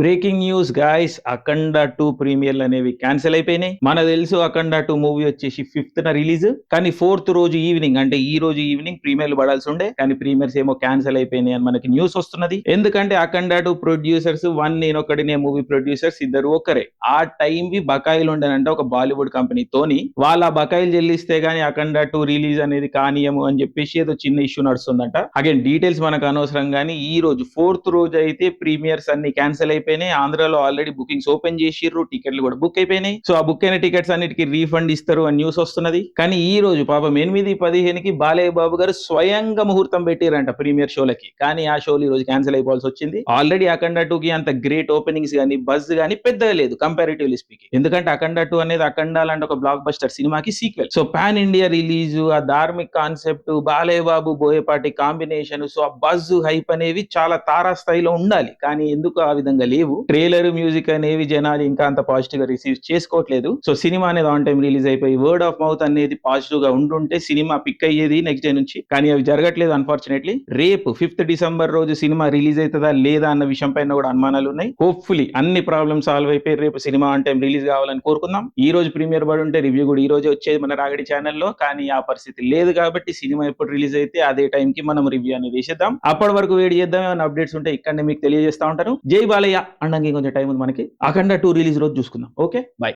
Breaking news guys, అఖండ 2 ప్రీమియర్లు అనేవి cancel అయిపోయినాయి. మనకు తెలుసు అఖండ 2 మూవీ వచ్చేసి 5th రిలీజ్. కానీ 4th రోజు ఈవినింగ్, అంటే ఈ రోజు ఈవినింగ్ ప్రీమియర్లు పడాల్సి ఉండే, కానీ ప్రీమియర్స్ ఏమో క్యాన్సిల్ అయిపోయినాయి అని మనకి న్యూస్ వస్తున్నది. ఎందుకంటే అఖండ 2 ప్రొడ్యూసర్స్ నేనొకడినే మూవీ ప్రొడ్యూసర్స్ ఇద్దరు ఒక్కరే. ఆ టైం వి బకాయిలు ఉండనంటే ఒక బాలీవుడ్ కంపెనీతోని వాళ్ళ బకాయిలు చెల్లిస్తే గానీ అఖండ 2 రిలీజ్ అనేది కానియము అని చెప్పేసి ఏదో చిన్న ఇష్యూ నడుస్తుందంట. అగైన్ డీటెయిల్స్ మనకు అనవసరం, కానీ ఈ రోజు 4th రోజు అయితే ప్రీమియర్స్ అన్ని క్యాన్సిల్ అయిపోయినాయి. ఆంధ్రాలో ఆల్రెడీ బుకింగ్స్ ఓపెన్ చేసిర్రు, టికెట్లు కూడా బుక్ అయిపోయినాయి. సో ఆ బుక్ అయిన టికెట్స్ అన్నిటికీ రీఫండ్ ఇస్తారు అని న్యూస్ వస్తున్నది. కానీ ఈ రోజు పాపం 8-15కి బాలయ్య బాబు గారు స్వయంగా ముహూర్తం పెట్టిరంట ప్రీమియర్ షోలకి. కానీ ఆ షోలు ఈ రోజు క్యాన్సిల్ అయిపోవాల్సి వచ్చింది. ఆల్రెడీ అఖండ 2 కి అంత గ్రేట్ ఓపెనింగ్స్ గానీ బజ్ గానీ పెద్దగా లేదు కంపారిటివ్లీ స్పీకింగ్. ఎందుకంటే అఖండ 2 అనేది అఖండ లాంటి ఒక బ్లాక్ బస్టర్ సినిమాకి sequel. So pan India release, ఆ Dharmik concept, Balayya Babu Boyapati combination, so ఆ బజ్ హైప్ అనేవి చాలా తారా స్థాయిలో ఉండాలి. కానీ ఎందుకు ఆ విధంగా లేవు. ట్రైలర్, మ్యూజిక్ అనేవి జనాలు ఇంకా అంత పాజిటివ్ గా రిసీవ్ చేసుకోవట్లేదు. సో సినిమా అనేది ఆన్ టైం రిలీజ్ అయిపోయి వర్డ్ ఆఫ్ మౌత్ అనేది పాజిటివ్ గా ఉండుంటే సినిమా పిక్ అయ్యేది నెక్స్ట్ డే నుంచి. కానీ అవి జరగట్లేదు అన్ఫార్చునేట్లీ. రేపు 5th డిసెంబర్ రోజు సినిమా రిలీజ్ అవుతుందా లేదా అన్న విషయం పైన కూడా అనుమానాలు ఉన్నాయి. హోప్ఫుల్లీ అన్ని ప్రాబ్లమ్స్ సాల్వ్ అయిపోయి రేపు సినిమా ఆన్ టైం రిలీజ్ కావాలని కోరుకుందాం. ఈ రోజు ప్రీమియర్ పడి ఉంటే రివ్యూ కూడా ఈ రోజే వచ్చేది మన రాగడి ఛానల్లో. కానీ ఆ పరిస్థితి లేదు కాబట్టి సినిమా ఎప్పుడు రిలీజ్ అయితే అదే టైం కి మనం రివ్యూ అనేది వేసేద్దాం. అప్పటి వరకు వెయిట్ చేద్దాం. ఏమైనా అప్డేట్స్ ఉంటే ఇక్కడనే మీకు తెలియజేస్తా ఉంటాను. జై బాలయ్య అండంగా కొంచెం టైం ఉంది మనకి. అఖండ 2 రిలీజ్ రోజు చూసుకుందాం. Okay, by.